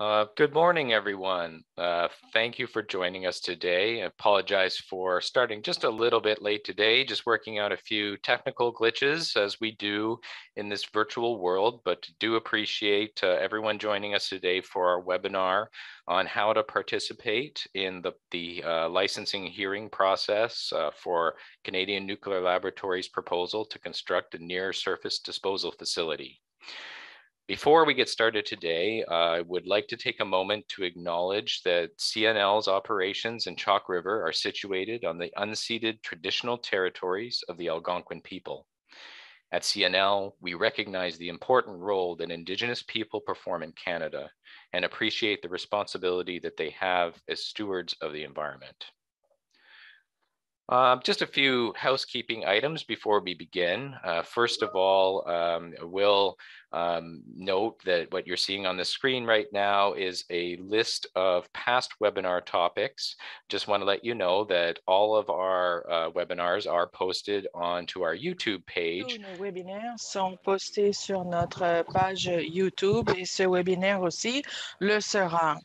Good morning, everyone. Thank you for joining us today. I apologize for starting just a little bit late today, just working out a few technical glitches as we do in this virtual world, but do appreciate everyone joining us today for our webinar on how to participate in the licensing hearing process for Canadian Nuclear Laboratories' proposal to construct a near-surface disposal facility. Before we get started today, I would like to take a moment to acknowledge that CNL's operations in Chalk River are situated on the unceded traditional territories of the Algonquin people. At CNL, we recognize the important role that Indigenous people perform in Canada and appreciate the responsibility that they have as stewards of the environment. Just a few housekeeping items before we begin. First of all, we'll note that what you're seeing on the screen right now is a list of past webinar topics. Just want to let you know that all of our webinars are posted onto our YouTube page. Tous nos webinaires sont postés sur notre page YouTube et ce webinaire aussi le sera.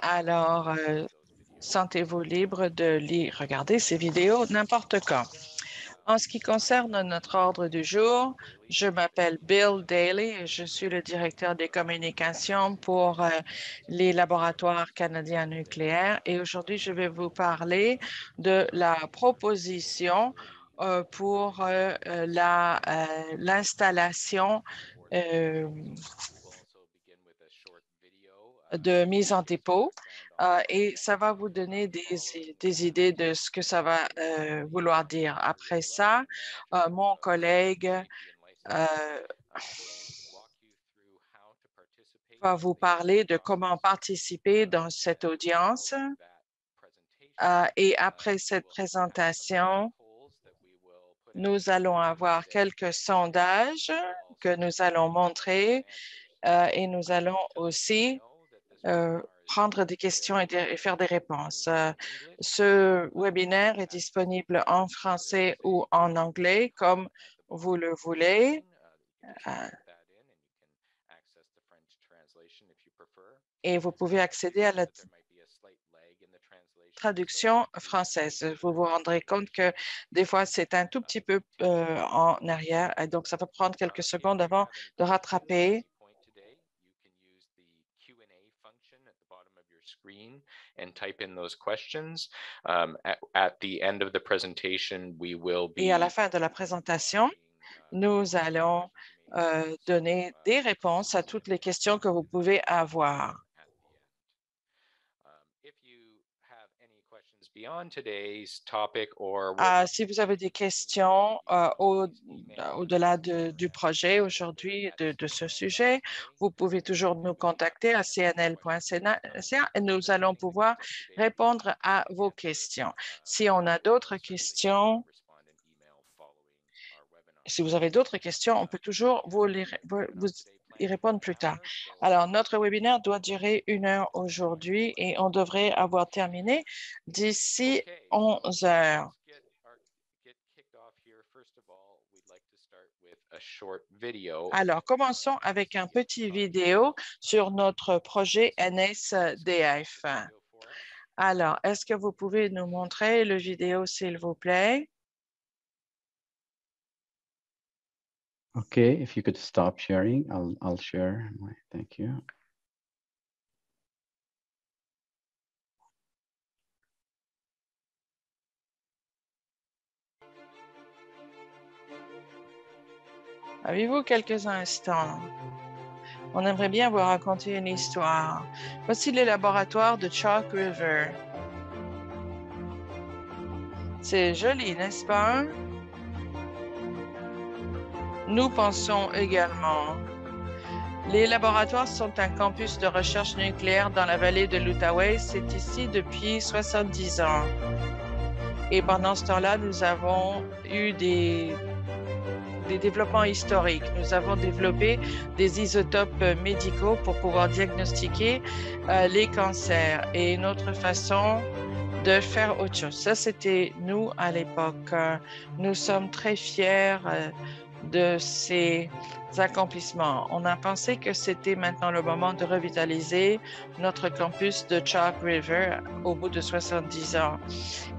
Alors, sentez-vous libre de regarder ces vidéos n'importe quand. En ce qui concerne notre ordre du jour, je m'appelle Bill Daly et je suis le directeur des communications pour les laboratoires canadiens nucléaires. Et aujourd'hui, je vais vous parler de la proposition pour l'installation de mise en dépôt et ça va vous donner des idées de ce que ça va vouloir dire. Après ça, mon collègue va vous parler de comment participer dans cette audience. Et après cette présentation, nous allons avoir quelques sondages que nous allons montrer et nous allons aussi prendre des questions et faire des réponses. Ce webinaire est disponible en français ou en anglais, comme vous le voulez. Et vous pouvez accéder à la traduction française. Vous vous rendrez compte que des fois, c'est un tout petit peu en arrière, et donc ça va prendre quelques secondes avant de rattraper. And type in those questions. At the end of the presentation, we will be... Et à la fin de la présentation, nous allons donner des réponses à toutes les questions que vous pouvez avoir. Si vous avez des questions au-delà du projet aujourd'hui, de ce sujet, vous pouvez toujours nous contacter à cnl.ca et nous allons pouvoir répondre à vos questions. Si on a d'autres questions, si vous avez d'autres questions, on peut toujours vous y répondre plus tard. Alors, notre webinaire doit durer 1 heure aujourd'hui et on devrait avoir terminé d'ici 11 heures. Alors, commençons avec un petit vidéo sur notre projet NSDF. Alors, est-ce que vous pouvez nous montrer le vidéo, s'il vous plaît? Okay, if you could stop sharing, I'll share. Thank you. Avez-vous quelques instants? On aimerait bien vous raconter une histoire. Voici les laboratoires de Chalk River. C'est joli, n'est-ce pas? Nous pensons également. Les laboratoires sont un campus de recherche nucléaire dans la vallée de l'Outaouais. C'est ici depuis 70 ans. Et pendant ce temps-là, nous avons eu des développements historiques. Nous avons développé des isotopes médicaux pour pouvoir diagnostiquer les cancers et une autre façon de faire autre chose. Ça, c'était nous à l'époque. Nous sommes très fiers de ces accomplissements. On a pensé que c'était maintenant le moment de revitaliser notre campus de Chalk River au bout de 70 ans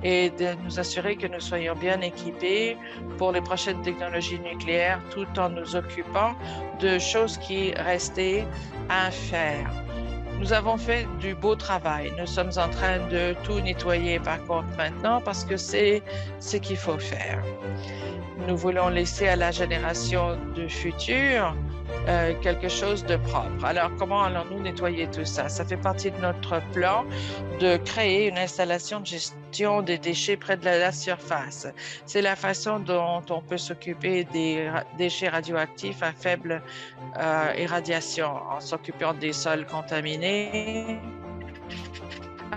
et de nous assurer que nous soyons bien équipés pour les prochaines technologies nucléaires tout en nous occupant de choses qui restaient à faire. Nous avons fait du beau travail. Nous sommes en train de tout nettoyer par contre maintenant parce que c'est ce qu'il faut faire. Nous voulons laisser à la génération du futur quelque chose de propre. Alors, comment allons-nous nettoyer tout ça? Ça fait partie de notre plan de créer une installation de gestion des déchets près de la surface. C'est la façon dont on peut s'occuper des déchets radioactifs à faible irradiation en s'occupant des sols contaminés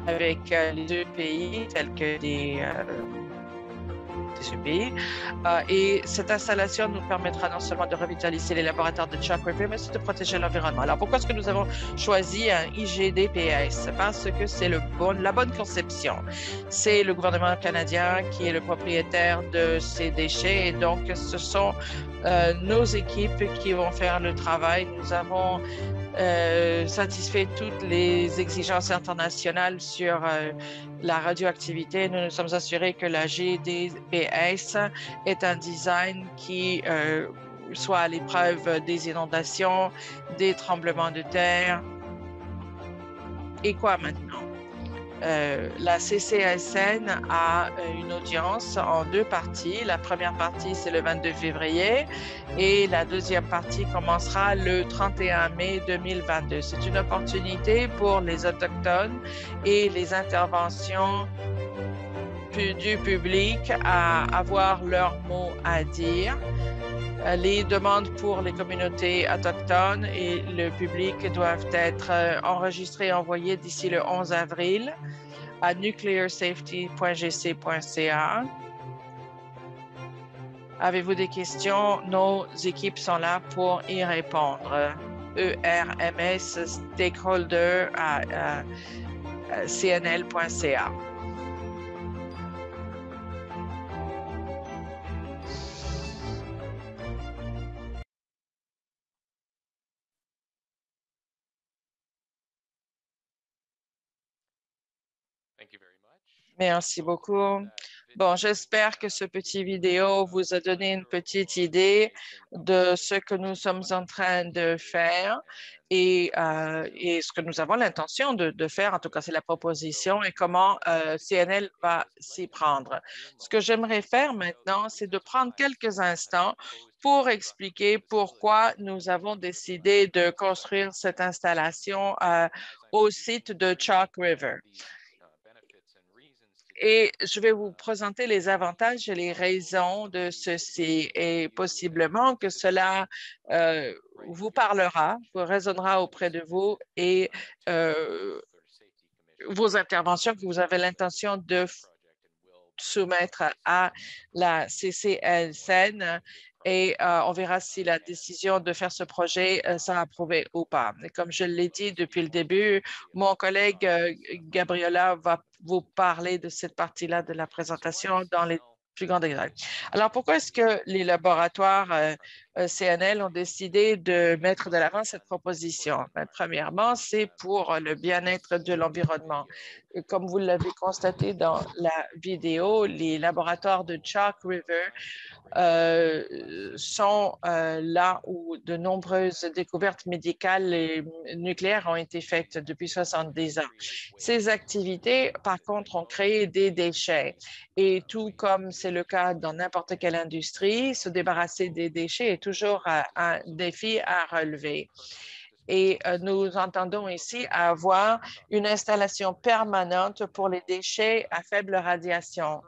avec les EPI tels que des EPI. Et cette installation nous permettra non seulement de revitaliser les laboratoires de Chalk River, mais aussi de protéger l'environnement. Alors, pourquoi est-ce que nous avons choisi un IGDPS? Parce que c'est la bonne conception. C'est le gouvernement canadien qui est le propriétaire de ces déchets et donc ce sont nos équipes qui vont faire le travail. Nous avons satisfait toutes les exigences internationales sur la radioactivité. Nous nous sommes assurés que la GDPS est un design qui soit à l'épreuve des inondations, des tremblements de terre. Et quoi maintenant? La CCSN a une audience en deux parties. La première partie, c'est le 22 février et la deuxième partie commencera le 31 mai 2022. C'est une opportunité pour les Autochtones et les interventions du public à avoir leur mot à dire. Les demandes pour les communautés autochtones et le public doivent être enregistrées et envoyées d'ici le 11 avril à nuclearsafety.gc.ca. Avez-vous des questions? Nos équipes sont là pour y répondre. ERMS stakeholder à cnl.ca. Merci beaucoup. Bon, j'espère que ce petit vidéo vous a donné une petite idée de ce que nous sommes en train de faire et ce que nous avons l'intention de faire. En tout cas, c'est la proposition et comment CNL va s'y prendre. Ce que j'aimerais faire maintenant, c'est de prendre quelques instants pour expliquer pourquoi nous avons décidé de construire cette installation au site de Chalk River. Et je vais vous présenter les avantages et les raisons de ceci et possiblement que cela vous parlera, vous résonnera auprès de vous et vos interventions que vous avez l'intention de soumettre à la CCSN et on verra si la décision de faire ce projet sera approuvée ou pas. Et comme je l'ai dit depuis le début, mon collègue Gabriela va vous parler de cette partie-là de la présentation dans les plus grands détails. Alors, pourquoi est-ce que les laboratoires CNL ont décidé de mettre de l'avant cette proposition? Ben, premièrement, c'est pour le bien-être de l'environnement. Comme vous l'avez constaté dans la vidéo, les laboratoires de Chalk River sont là où de nombreuses découvertes médicales et nucléaires ont été faites depuis 70 ans. Ces activités, par contre, ont créé des déchets. Et tout comme c'est le cas dans n'importe quelle industrie, se débarrasser des déchets est toujours un défi à relever. Et nous entendons ici avoir une installation permanente pour les déchets à faible radiation.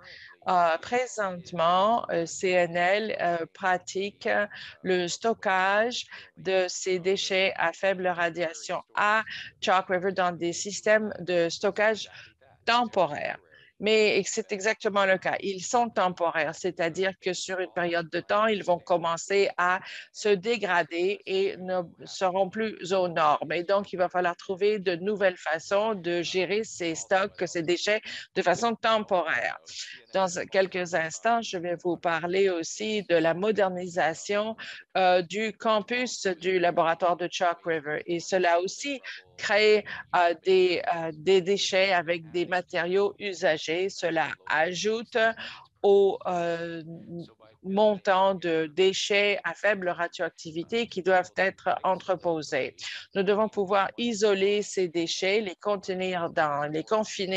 Présentement, CNL pratique le stockage de ces déchets à faible radiation à Chalk River dans des systèmes de stockage temporaires. mais c'est exactement le cas. Ils sont temporaires, c'est-à-dire que sur une période de temps, ils vont commencer à se dégrader et ne seront plus aux normes. Et donc, il va falloir trouver de nouvelles façons de gérer ces stocks, ces déchets de façon temporaire. Dans quelques instants, je vais vous parler aussi de la modernisation du campus du laboratoire de Chalk River. Et cela aussi crée des déchets avec des matériaux usagés. Cela ajoute au montant de déchets à faible radioactivité qui doivent être entreposés. Nous devons pouvoir isoler ces déchets, les confiner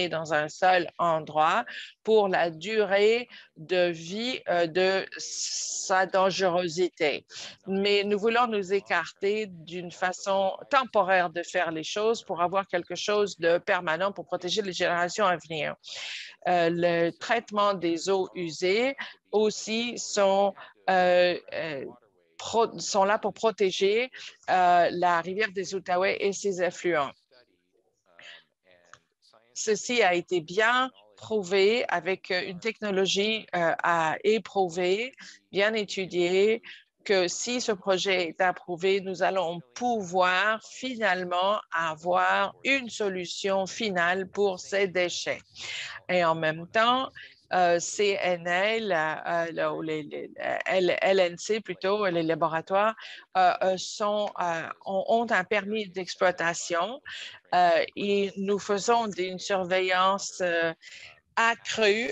dans un seul endroit pour la durée de vie de sa dangerosité. Mais nous voulons nous écarter d'une façon temporaire de faire les choses pour avoir quelque chose de permanent pour protéger les générations à venir. Le traitement des eaux usées aussi sont là pour protéger la rivière des Outaouais et ses affluents. Ceci a été bien prouvé avec une technologie à éprouver, bien étudiée, que si ce projet est approuvé, nous allons pouvoir finalement avoir une solution finale pour ces déchets. Et en même temps, CNL, LNC plutôt, les laboratoires ont un permis d'exploitation et nous faisons une surveillance accrue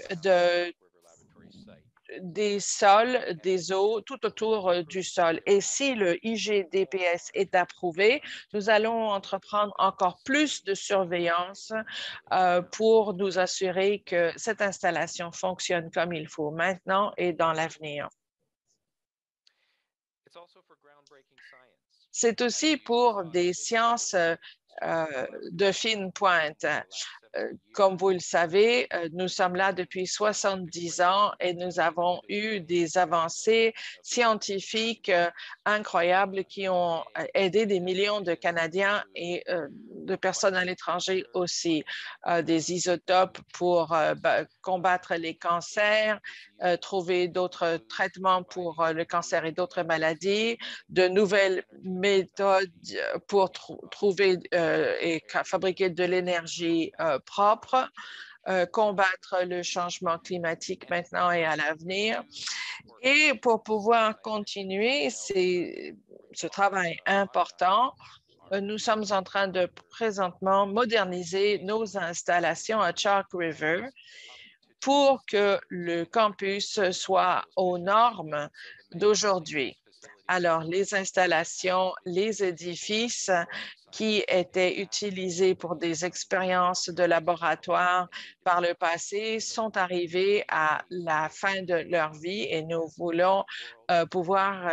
des sols, des eaux, tout autour du sol. Et si le IGDPS est approuvé, nous allons entreprendre encore plus de surveillance pour nous assurer que cette installation fonctionne comme il faut maintenant et dans l'avenir. C'est aussi pour des sciences de fine pointe. Comme vous le savez, nous sommes là depuis 70 ans et nous avons eu des avancées scientifiques incroyables qui ont aidé des millions de Canadiens et de personnes à l'étranger aussi. Des isotopes pour combattre les cancers, trouver d'autres traitements pour le cancer et d'autres maladies, de nouvelles méthodes pour trouver et fabriquer de l'énergie propre, combattre le changement climatique maintenant et à l'avenir. Et pour pouvoir continuer ce travail important, nous sommes en train de présentement moderniser nos installations à Chalk River pour que le campus soit aux normes d'aujourd'hui. Alors, les installations, les édifices qui étaient utilisés pour des expériences de laboratoire par le passé sont arrivés à la fin de leur vie et nous voulons pouvoir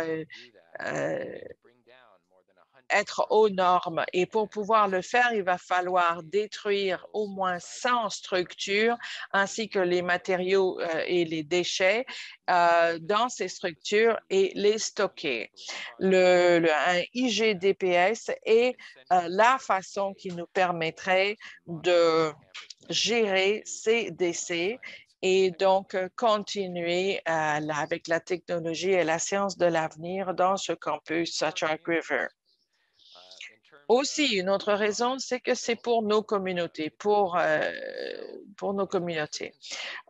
être aux normes. Et pour pouvoir le faire, il va falloir détruire au moins 100 structures ainsi que les matériaux et les déchets dans ces structures et les stocker. Un IGDPS est la façon qui nous permettrait de gérer ces décès et donc continuer avec la technologie et la science de l'avenir dans ce campus à Chalk River. Aussi, une autre raison, c'est que c'est pour nos communautés, pour nos communautés.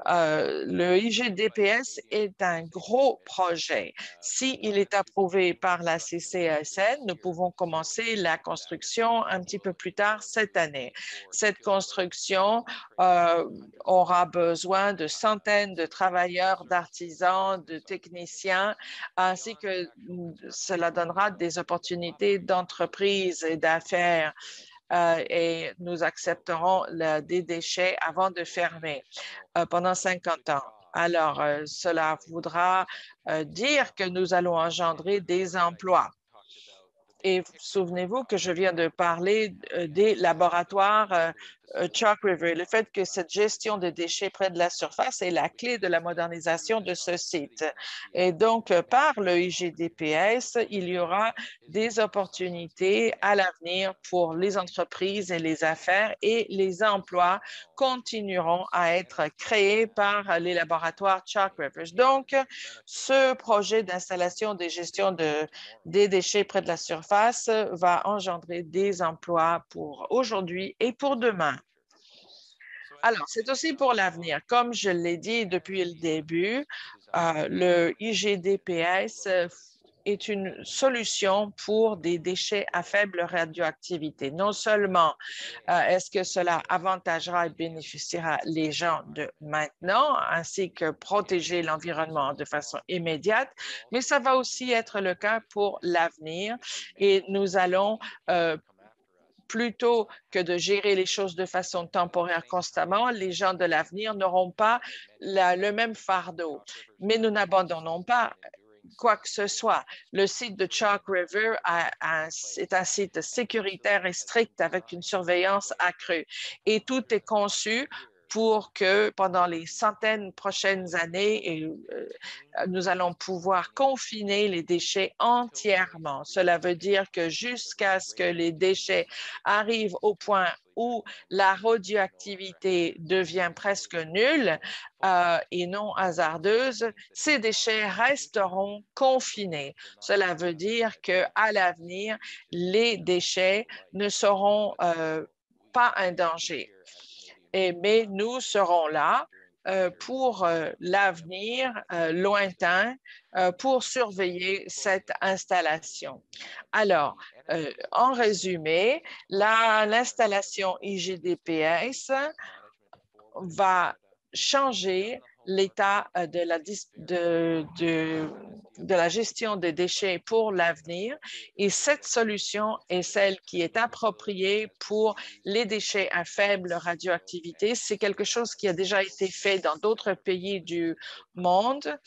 Le IGDPS est un gros projet. S'il est approuvé par la CCSN, nous pouvons commencer la construction un petit peu plus tard cette année. Cette construction aura besoin de centaines de travailleurs, d'artisans, de techniciens, ainsi que cela donnera des opportunités d'entreprise et d'affaires. Et nous accepterons des déchets avant de fermer pendant 50 ans. Alors, cela voudra dire que nous allons engendrer des emplois. Et souvenez-vous que je viens de parler des laboratoires Chalk River, le fait que cette gestion des déchets près de la surface est la clé de la modernisation de ce site. Et donc, par le IGDPS, il y aura des opportunités à l'avenir pour les entreprises et les affaires et les emplois continueront à être créés par les laboratoires Chalk River. Donc, ce projet d'installation des gestions des déchets près de la surface va engendrer des emplois pour aujourd'hui et pour demain. Alors, c'est aussi pour l'avenir. Comme je l'ai dit depuis le début, le IGDPS est une solution pour des déchets à faible radioactivité. Non seulement est-ce que cela avantagera et bénéficiera les gens de maintenant, ainsi que protéger l'environnement de façon immédiate, mais ça va aussi être le cas pour l'avenir et nous allons plutôt que de gérer les choses de façon temporaire constamment, les gens de l'avenir n'auront pas le même fardeau. Mais nous n'abandonnons pas quoi que ce soit. Le site de Chalk River est un site sécuritaire et strict avec une surveillance accrue. Et tout est conçu pour que pendant les centaines prochaines années, nous allons pouvoir confiner les déchets entièrement. Cela veut dire que jusqu'à ce que les déchets arrivent au point où la radioactivité devient presque nulle et non hasardeuse, ces déchets resteront confinés. Cela veut dire qu'à l'avenir, les déchets ne seront pas un danger. Mais nous serons là pour l'avenir lointain pour surveiller cette installation. Alors, en résumé, l'installation IGDPS va changer l'état de la gestion des déchets pour l'avenir et cette solution est celle qui est appropriée pour les déchets à faible radioactivité. C'est quelque chose qui a déjà été fait dans d'autres pays du monde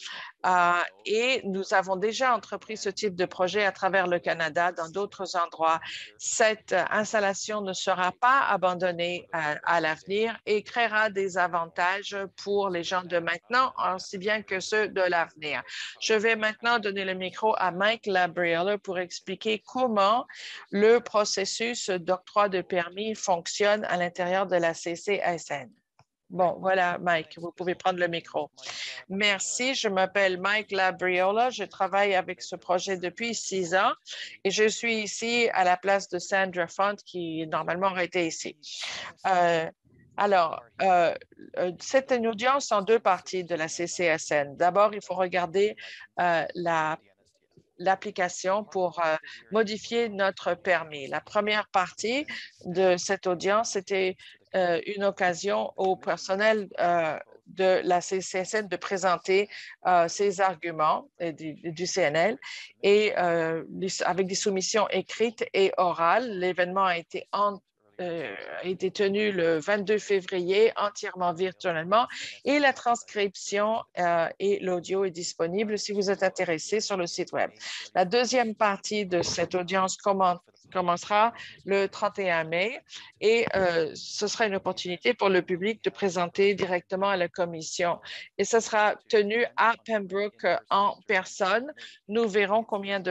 et nous avons déjà entrepris ce type de projet à travers le Canada, dans d'autres endroits. Cette installation ne sera pas abandonnée à l'avenir et créera des avantages pour les gens de maintenant, aussi bien que ceux de l'avenir. Je vais maintenant donner le micro à Mike Labriola pour expliquer comment le processus d'octroi de permis fonctionne à l'intérieur de la CCSN. Bon, voilà, Mike, vous pouvez prendre le micro. Merci, je m'appelle Mike Labriola. Je travaille avec ce projet depuis 6 ans et je suis ici à la place de Sandra Font qui normalement aurait été ici. C'est une audience en 2 parties de la CCSN. D'abord, il faut regarder l'application pour modifier notre permis. La première partie de cette audience, c'était une occasion au personnel de la CCSN de présenter ses arguments du CNL et avec des soumissions écrites et orales. L'événement a été tenu le 22 février entièrement virtuellement et la transcription et l'audio est disponible si vous êtes intéressé sur le site web. La deuxième partie de cette audience commencera le 31 mai et ce sera une opportunité pour le public de présenter directement à la commission et ce sera tenu à Pembroke en personne. Nous verrons combien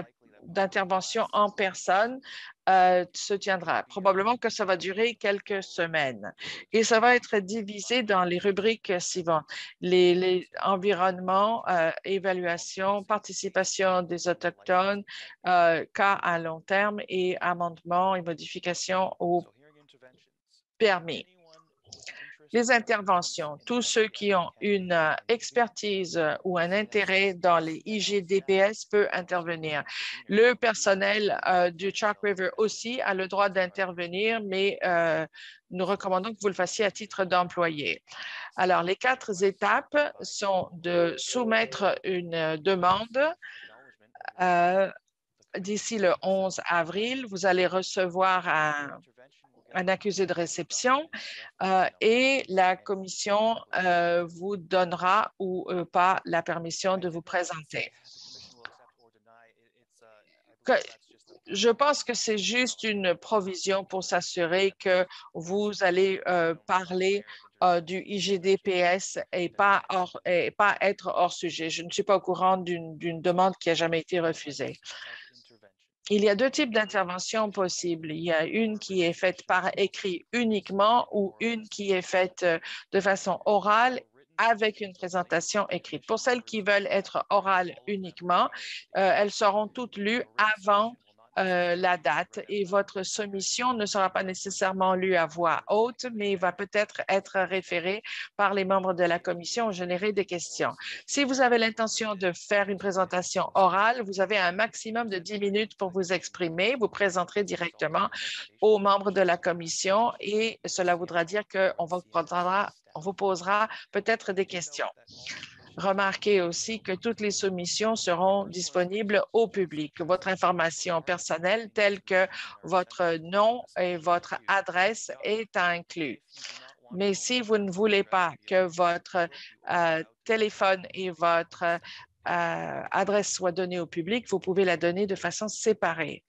d'interventions en personne se tiendra. Probablement que ça va durer quelques semaines et ça va être divisé dans les rubriques suivantes. Les environnements, évaluation, participation des Autochtones, cas à long terme et amendements et modifications au permis. Les interventions, tous ceux qui ont une expertise ou un intérêt dans les IGDPS peut intervenir. Le personnel du Chalk River aussi a le droit d'intervenir, mais nous recommandons que vous le fassiez à titre d'employé. Alors, les 4 étapes sont de soumettre une demande d'ici le 11 avril. Vous allez recevoir un accusé de réception et la commission vous donnera ou pas la permission de vous présenter. je pense que c'est juste une provision pour s'assurer que vous allez parler du IGDPS et pas être hors sujet. Je ne suis pas au courant d'une demande qui a jamais été refusée. Il y a deux types d'interventions possibles. Il y a une qui est faite par écrit uniquement ou une qui est faite de façon orale avec une présentation écrite. Pour celles qui veulent être orales uniquement, elles seront toutes lues avant la date et votre soumission ne sera pas nécessairement lue à voix haute, mais va peut-être être référée par les membres de la commission générer des questions. Si vous avez l'intention de faire une présentation orale, vous avez un maximum de 10 minutes pour vous exprimer. Vous présenterez directement aux membres de la commission et cela voudra dire qu'on vous posera peut-être des questions. Remarquez aussi que toutes les soumissions seront disponibles au public. Votre information personnelle, telle que votre nom et votre adresse, est inclus. Mais si vous ne voulez pas que votre téléphone et votre adresse soient données au public, vous pouvez la donner de façon séparée.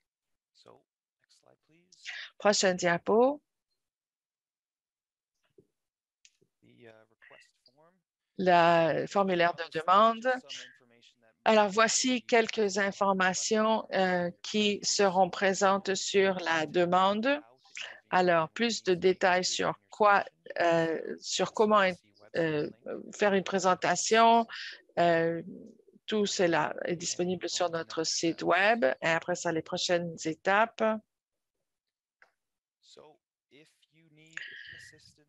Prochaine diapo. Le formulaire de demande. Alors, voici quelques informations qui seront présentes sur la demande. Alors, plus de détails sur comment faire une présentation. Tout cela est disponible sur notre site web. Et après ça, les prochaines étapes.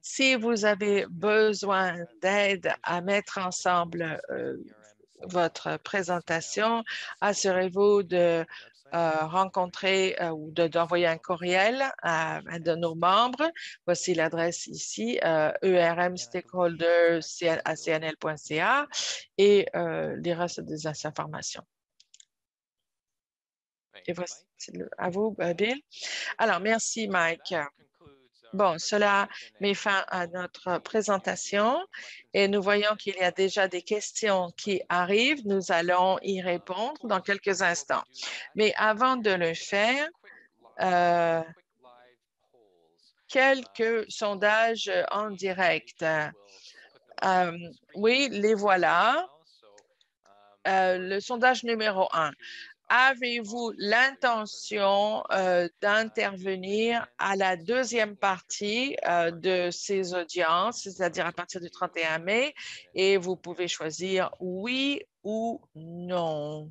Si vous avez besoin d'aide à mettre ensemble votre présentation, assurez-vous de rencontrer ou d'envoyer un courriel à un de nos membres. Voici l'adresse ici, ermstakeholder@cnl.ca et les restes des informations. Et voici à vous, Bill. Alors, merci, Mike. Bon, cela met fin à notre présentation et nous voyons qu'il y a déjà des questions qui arrivent. Nous allons y répondre dans quelques instants. Mais avant de le faire, quelques sondages en direct. Oui, les voilà. Le sondage numéro 1. Avez-vous l'intention d'intervenir à la deuxième partie de ces audiences, c'est-à-dire à partir du 31 mai, et vous pouvez choisir oui ou non.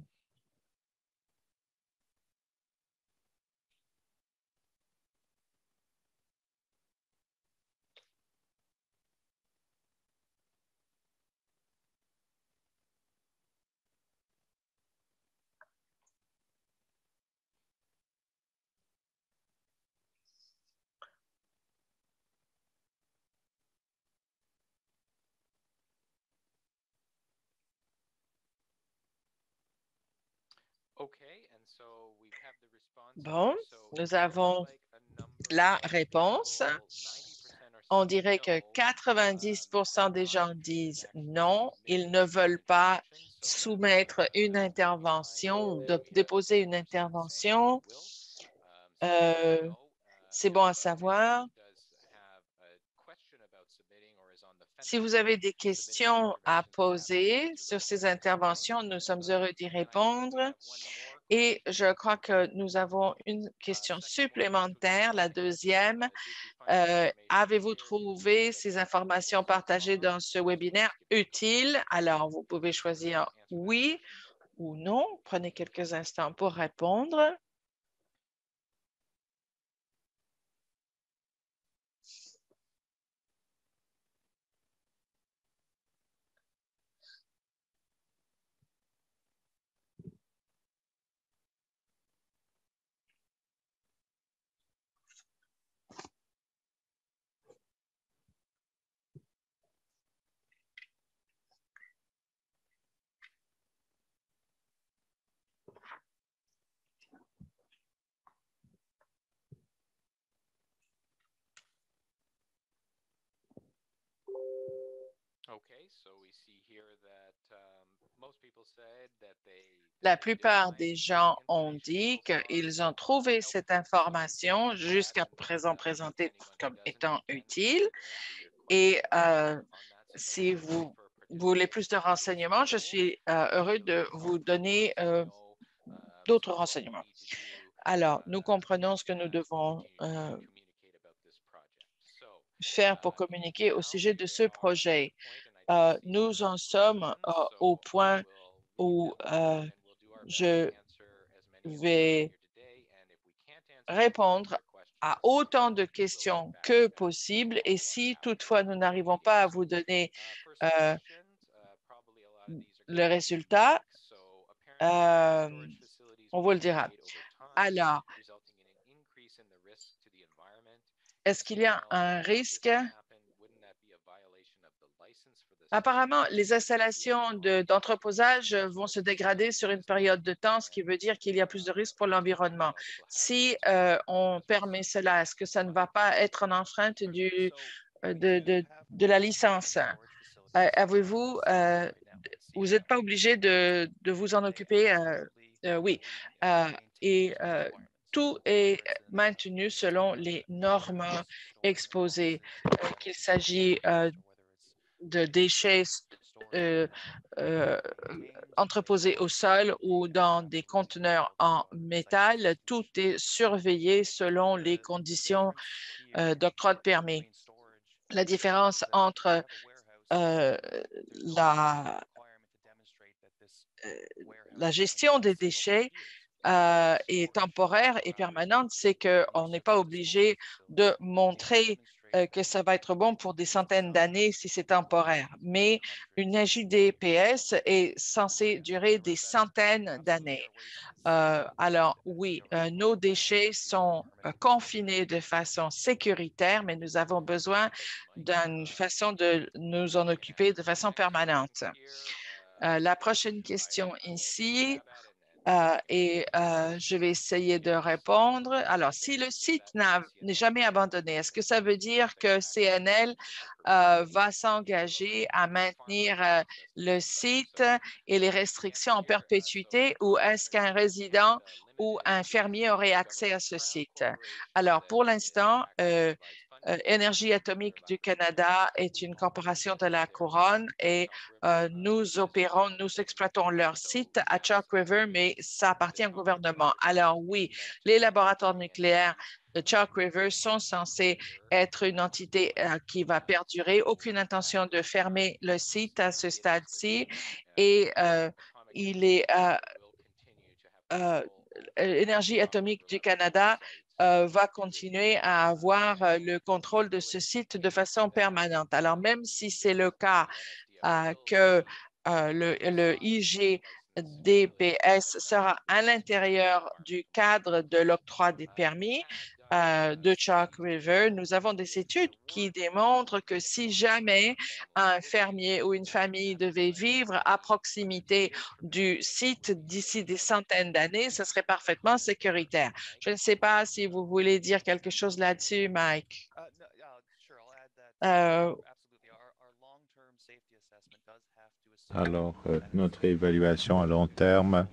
Bon, nous avons la réponse. On dirait que 90% des gens disent non, ils ne veulent pas soumettre une intervention, déposer une intervention. C'est bon à savoir. Si vous avez des questions à poser sur ces interventions, nous sommes heureux d'y répondre. Et je crois que nous avons une question supplémentaire, la deuxième. Avez-vous trouvé ces informations partagées dans ce webinaire utiles? Alors, vous pouvez choisir oui ou non. Prenez quelques instants pour répondre. La plupart des gens ont dit qu'ils ont trouvé cette information jusqu'à présent présentée comme étant utile. Et si vous voulez plus de renseignements, je suis heureux de vous donner d'autres renseignements. Alors, nous comprenons ce que nous devons faire pour communiquer au sujet de ce projet. Nous en sommes au point où je vais répondre à autant de questions que possible. Et si toutefois nous n'arrivons pas à vous donner le résultat, on vous le dira. Alors, est-ce qu'il y a un risque? Apparemment, les installations d'entreposage vont se dégrader sur une période de temps, ce qui veut dire qu'il y a plus de risques pour l'environnement. Si on permet cela, est-ce que ça ne va pas être en enfreinte de la licence? Avez-vous, vous n'êtes pas obligé de vous en occuper? Oui. Et tout est maintenu selon les normes exposées, qu'il s'agit de déchets entreposés au sol ou dans des conteneurs en métal. Tout est surveillé selon les conditions d'octroi de permis. La différence entre la gestion des déchets est temporaire et permanente, c'est qu'on n'est pas obligé de montrer que ça va être bon pour des centaines d'années si c'est temporaire. Mais une HUDPS est censée durer des centaines d'années. Alors oui, nos déchets sont confinés de façon sécuritaire, mais nous avons besoin d'une façon de nous en occuper de façon permanente. La prochaine question ici, et je vais essayer de répondre. Alors, si le site n'est jamais abandonné, est-ce que ça veut dire que CNL va s'engager à maintenir le site et les restrictions en perpétuité, ou est-ce qu'un résident ou un fermier aurait accès à ce site? Alors, pour l'instant, Énergie atomique du Canada est une corporation de la Couronne et nous exploitons leur site à Chalk River, mais ça appartient au gouvernement. Alors oui, les laboratoires nucléaires de Chalk River sont censés être une entité qui va perdurer. Aucune intention de fermer le site à ce stade-ci et il est Énergie atomique du Canada va continuer à avoir le contrôle de ce site de façon permanente. Alors, même si c'est le cas que le IGDPS sera à l'intérieur du cadre de l'octroi des permis de Chalk River, nous avons des études qui démontrent que si jamais un fermier ou une famille devait vivre à proximité du site d'ici des centaines d'années, ce serait parfaitement sécuritaire. Je ne sais pas si vous voulez dire quelque chose là-dessus, Mike. Alors, notre évaluation à long terme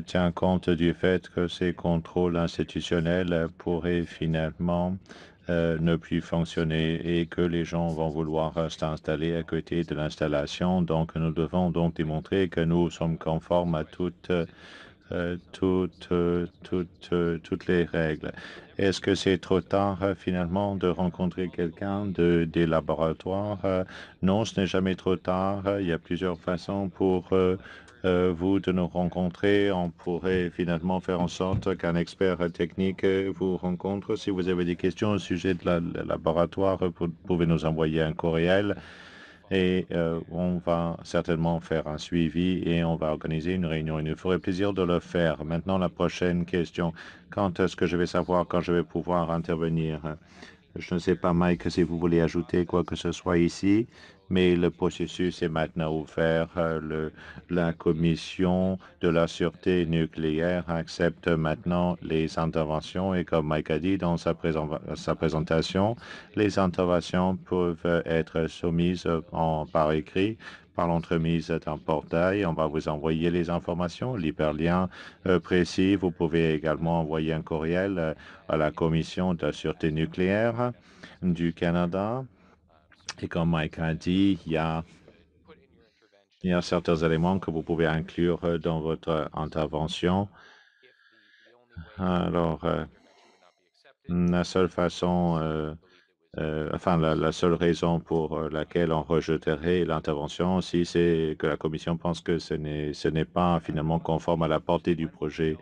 tient compte du fait que ces contrôles institutionnels pourraient finalement ne plus fonctionner et que les gens vont vouloir s'installer à côté de l'installation. Donc, nous devons donc démontrer que nous sommes conformes à toutes les règles. Est-ce que c'est trop tard finalement de rencontrer quelqu'un des laboratoires? Non, ce n'est jamais trop tard. Il y a plusieurs façons pour vous de nous rencontrer. On pourrait finalement faire en sorte qu'un expert technique vous rencontre. Si vous avez des questions au sujet de la laboratoire, vous pouvez nous envoyer un courriel. Et on va certainement faire un suivi et on va organiser une réunion. Il nous ferait plaisir de le faire. Maintenant, la prochaine question. Quand est-ce que je vais savoir quand je vais pouvoir intervenir? Je ne sais pas, Mike, si vous voulez ajouter quoi que ce soit ici, mais le processus est maintenant ouvert. La Commission de la sûreté nucléaire accepte maintenant les interventions et comme Mike a dit dans sa présentation, les interventions peuvent être soumises par écrit par l'entremise d'un portail. On va vous envoyer les informations, l'hyperlien précis. Vous pouvez également envoyer un courriel à la Commission de la sûreté nucléaire du Canada. Et comme Mike a dit, il y a certains éléments que vous pouvez inclure dans votre intervention. Alors, la seule façon, la seule raison pour laquelle on rejetterait l'intervention, si c'est que la Commission pense que ce n'est pas finalement conforme à la portée du projet.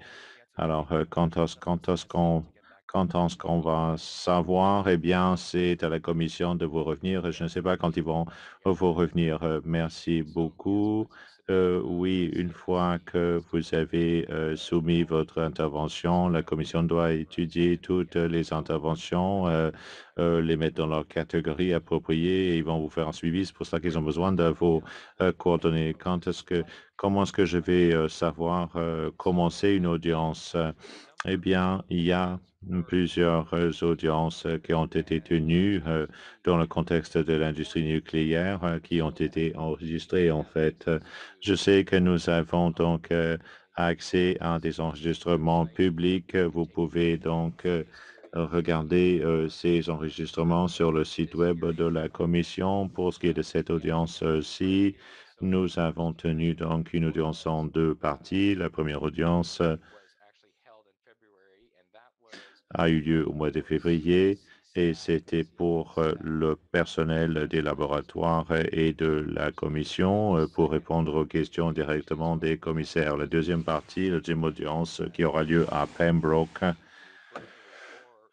Alors, quand est-ce qu'on va savoir? Eh bien, c'est à la Commission de vous revenir. Je ne sais pas quand ils vont vous revenir. Merci beaucoup. Oui, une fois que vous avez soumis votre intervention, la Commission doit étudier toutes les interventions, les mettre dans leur catégorie appropriée et ils vont vous faire un suivi. C'est pour ça qu'ils ont besoin de vos coordonnées. Comment est-ce que je vais savoir commencer une audience? Eh bien, il y a plusieurs audiences qui ont été tenues dans le contexte de l'industrie nucléaire qui ont été enregistrées en fait. Je sais que nous avons donc accès à des enregistrements publics. Vous pouvez donc regarder ces enregistrements sur le site web de la Commission. Pour ce qui est de cette audience-ci, nous avons tenu donc une audience en deux parties. La première audience a eu lieu au mois de février et c'était pour le personnel des laboratoires et de la commission pour répondre aux questions directement des commissaires. La deuxième partie, la deuxième audience qui aura lieu à Pembroke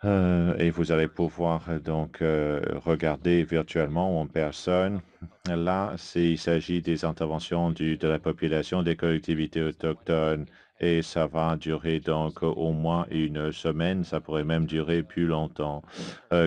et vous allez pouvoir donc regarder virtuellement ou en personne. Là, il s'agit des interventions de la population des collectivités autochtones et ça va durer donc au moins une semaine. Ça pourrait même durer plus longtemps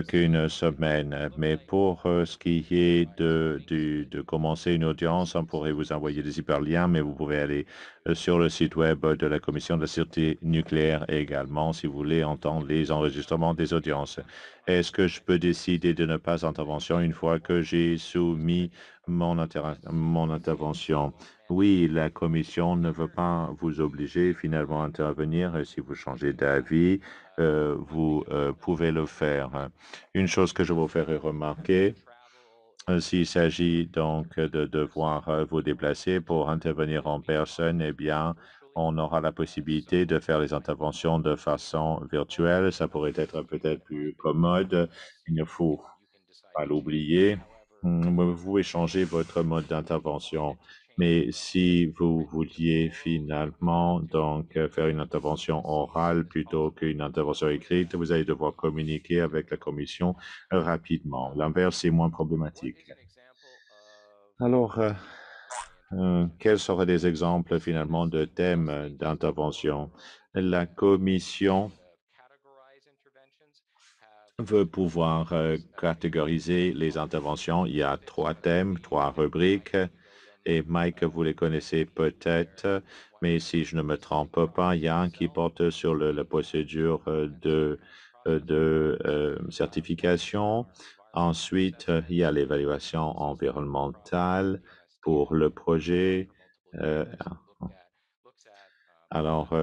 qu'une semaine. Mais pour ce qui est de commencer une audience, on pourrait vous envoyer des hyperliens, mais vous pouvez aller sur le site web de la Commission de la sûreté nucléaire également si vous voulez entendre les enregistrements des audiences. Est-ce que je peux décider de ne pas intervention une fois que j'ai soumis mon intervention? Oui, la Commission ne veut pas vous obliger finalement à intervenir. Si vous changez d'avis, vous pouvez le faire. Une chose que je vous ferai remarquer, s'il s'agit donc de devoir vous déplacer pour intervenir en personne, eh bien, on aura la possibilité de faire les interventions de façon virtuelle. Ça pourrait être peut-être plus commode. Il ne faut pas l'oublier. Vous pouvez changer votre mode d'intervention. Mais si vous vouliez finalement donc faire une intervention orale plutôt qu'une intervention écrite, vous allez devoir communiquer avec la commission rapidement. L'inverse est moins problématique. Alors, quels seraient des exemples finalement de thèmes d'intervention? La commission veut pouvoir catégoriser les interventions. Il y a trois thèmes, trois rubriques. Et Mike, vous les connaissez peut-être, mais si je ne me trompe pas, il y a un qui porte sur la procédure de certification. Ensuite, il y a l'évaluation environnementale pour le projet. Euh, alors,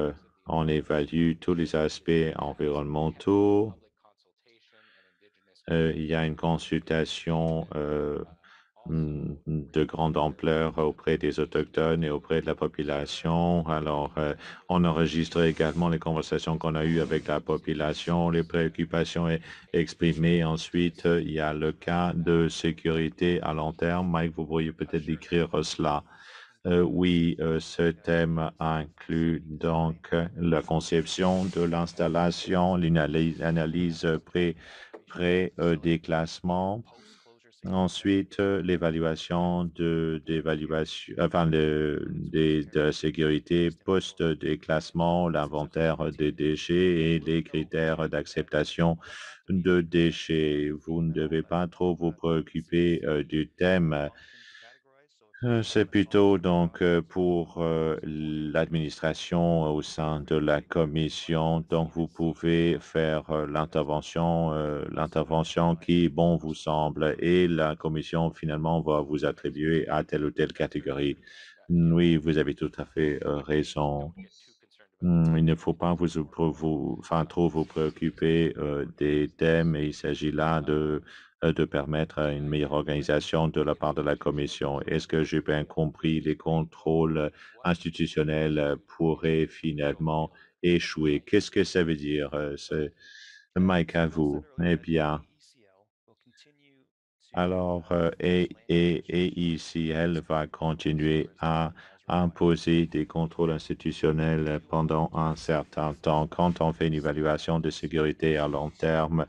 on évalue tous les aspects environnementaux. Il y a une consultation de grande ampleur auprès des Autochtones et auprès de la population. Alors, on enregistre également les conversations qu'on a eues avec la population, les préoccupations exprimées. Ensuite, il y a le cas de sécurité à long terme. Mike, vous pourriez peut-être décrire cela. Oui, ce thème inclut donc la conception de l'installation, l'analyse pré-déclassement. Ensuite, l'évaluation de la sécurité post-déclassement, l'inventaire des déchets et les critères d'acceptation de déchets. Vous ne devez pas trop vous préoccuper du thème. C'est plutôt donc pour l'administration au sein de la commission. Donc, vous pouvez faire l'intervention qui, bon, vous semble, et la commission finalement va vous attribuer à telle ou telle catégorie. Oui, vous avez tout à fait raison. Il ne faut pas enfin, trop vous préoccuper des thèmes. Il s'agit là de permettre une meilleure organisation de la part de la Commission. Est-ce que j'ai bien compris, les contrôles institutionnels pourraient finalement échouer? Qu'est-ce que ça veut dire? Mike, à vous. Eh bien, alors, et ici, elle va continuer à imposer des contrôles institutionnels pendant un certain temps. Quand on fait une évaluation de sécurité à long terme,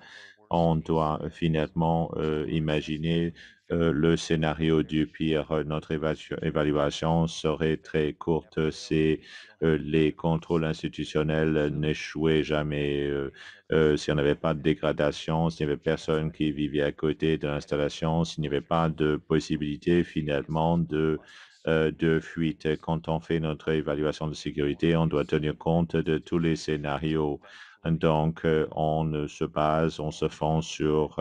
on doit finalement imaginer le scénario du pire. Notre évaluation serait très courte si les contrôles institutionnels n'échouaient jamais. S'il n'y avait pas de dégradation, s'il n'y avait personne qui vivait à côté de l'installation, s'il n'y avait pas de possibilité finalement de fuite. Quand on fait notre évaluation de sécurité, on doit tenir compte de tous les scénarios. Donc, on se fonde sur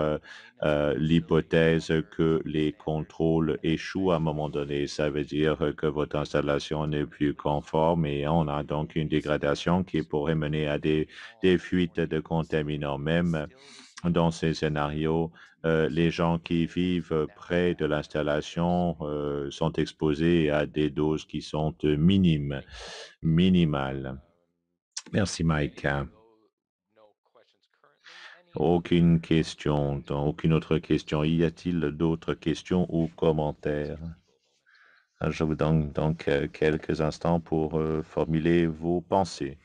l'hypothèse que les contrôles échouent à un moment donné. Ça veut dire que votre installation n'est plus conforme et on a donc une dégradation qui pourrait mener à des fuites de contaminants. Même dans ces scénarios, les gens qui vivent près de l'installation sont exposés à des doses qui sont minimales. Merci, Mike. Aucune question, aucune autre question. Y a-t-il d'autres questions ou commentaires? Je vous donne donc quelques instants pour formuler vos pensées.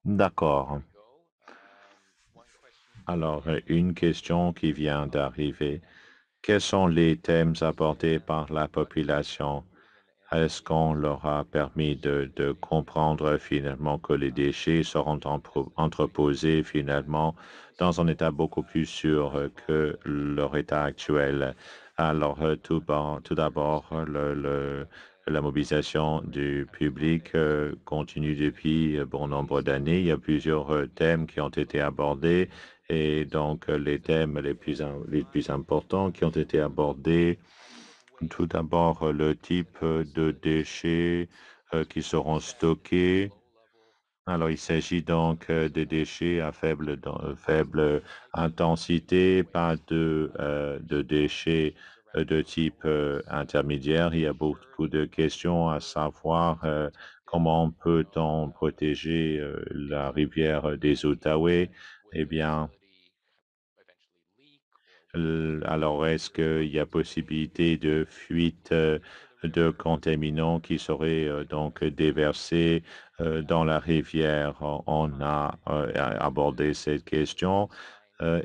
D'accord. Alors, une question qui vient d'arriver. Quels sont les thèmes abordés par la population? Est-ce qu'on leur a permis de comprendre finalement que les déchets seront entreposés finalement dans un état beaucoup plus sûr que leur état actuel? Alors, tout d'abord, la mobilisation du public continue depuis bon nombre d'années. Il y a plusieurs thèmes qui ont été abordés et donc les thèmes les plus importants qui ont été abordés. Tout d'abord, le type de déchets qui seront stockés. Alors, il s'agit donc de déchets à faible intensité, pas de déchets de type intermédiaire. Il y a beaucoup de questions à savoir comment peut-on protéger la rivière des Outaouais. Eh bien, alors, est-ce qu'il y a possibilité de fuite de contaminants qui seraient donc déversés dans la rivière? On a abordé cette question.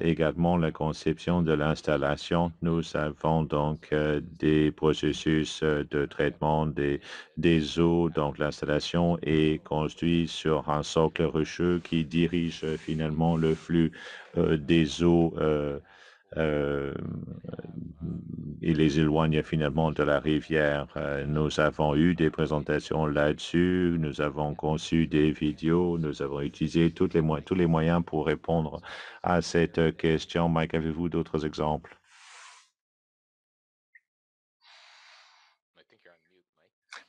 Également, la conception de l'installation. Nous avons donc des processus de traitement des eaux. Donc, l'installation est construite sur un socle rocheux qui dirige finalement le flux des eaux il les éloigne finalement de la rivière. Nous avons eu des présentations là-dessus, nous avons conçu des vidéos, nous avons utilisé tous les moyens pour répondre à cette question. Mike, avez-vous d'autres exemples?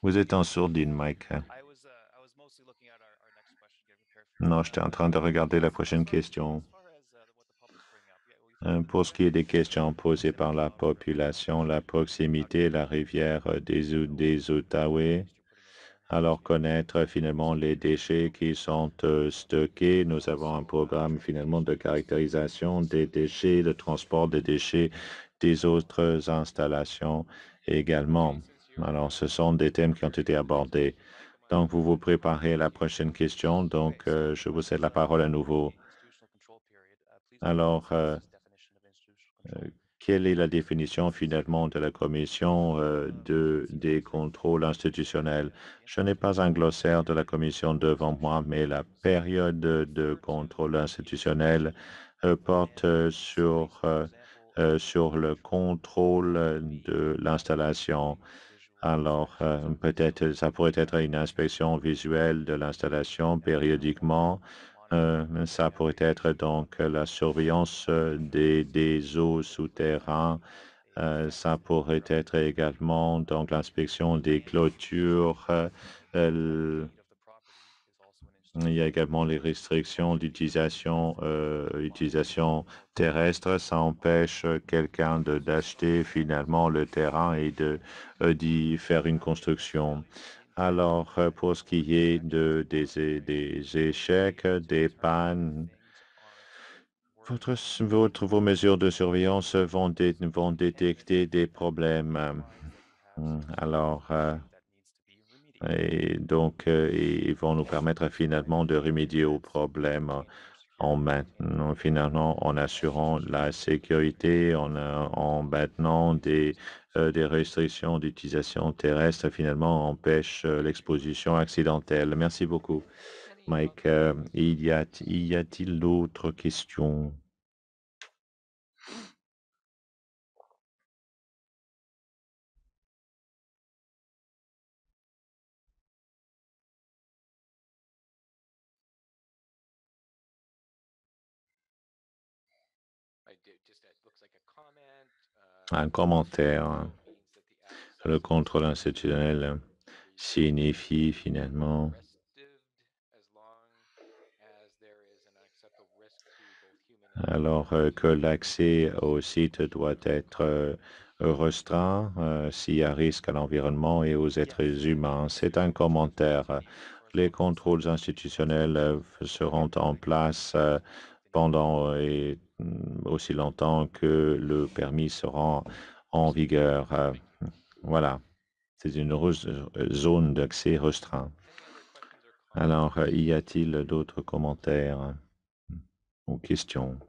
Vous êtes en sourdine, Mike. Non, j'étais en train de regarder la prochaine question. Pour ce qui est des questions posées par la population, la proximité, la rivière des Outaouais, alors connaître finalement les déchets qui sont stockés. Nous avons un programme finalement de caractérisation des déchets, de transport des déchets des autres installations également. Alors, ce sont des thèmes qui ont été abordés. Donc, vous vous préparez à la prochaine question. Donc, je vous cède la parole à nouveau. Alors, quelle est la définition finalement de la Commission des contrôles institutionnels? Je n'ai pas un glossaire de la Commission devant moi, mais la période de contrôle institutionnel porte sur le contrôle de l'installation. Alors, peut-être, ça pourrait être une inspection visuelle de l'installation périodiquement. Ça pourrait être donc la surveillance des eaux souterrains. Ça pourrait être également donc l'inspection des clôtures. Il y a également les restrictions d'utilisation utilisation terrestre. Ça empêche quelqu'un d'acheter finalement le terrain et d'y faire une construction. Alors, pour ce qui est des échecs, des pannes, vos mesures de surveillance vont détecter des problèmes. Alors, et donc, ils vont nous permettre finalement de remédier aux problèmes en assurant la sécurité, en maintenant des restrictions d'utilisation terrestre, finalement, empêche l'exposition accidentelle. Merci beaucoup, Mike. Y a-t-il d'autres questions? Un commentaire. Le contrôle institutionnel signifie finalement alors que l'accès au site doit être restreint s'il y a risque à l'environnement et aux êtres humains. C'est un commentaire. Les contrôles institutionnels seront en place pendant aussi longtemps que le permis sera en vigueur. Voilà, c'est une zone d'accès restreint. Alors, y a-t-il d'autres commentaires ou questions?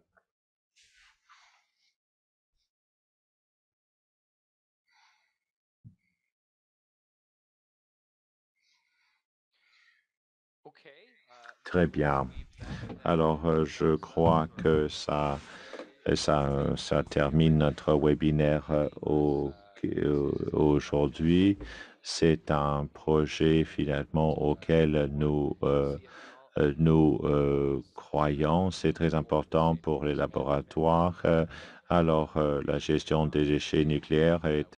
Très bien. Alors, je crois que ça termine notre webinaire aujourd'hui. C'est un projet finalement auquel nous croyons. C'est très important pour les laboratoires. Alors, la gestion des déchets nucléaires est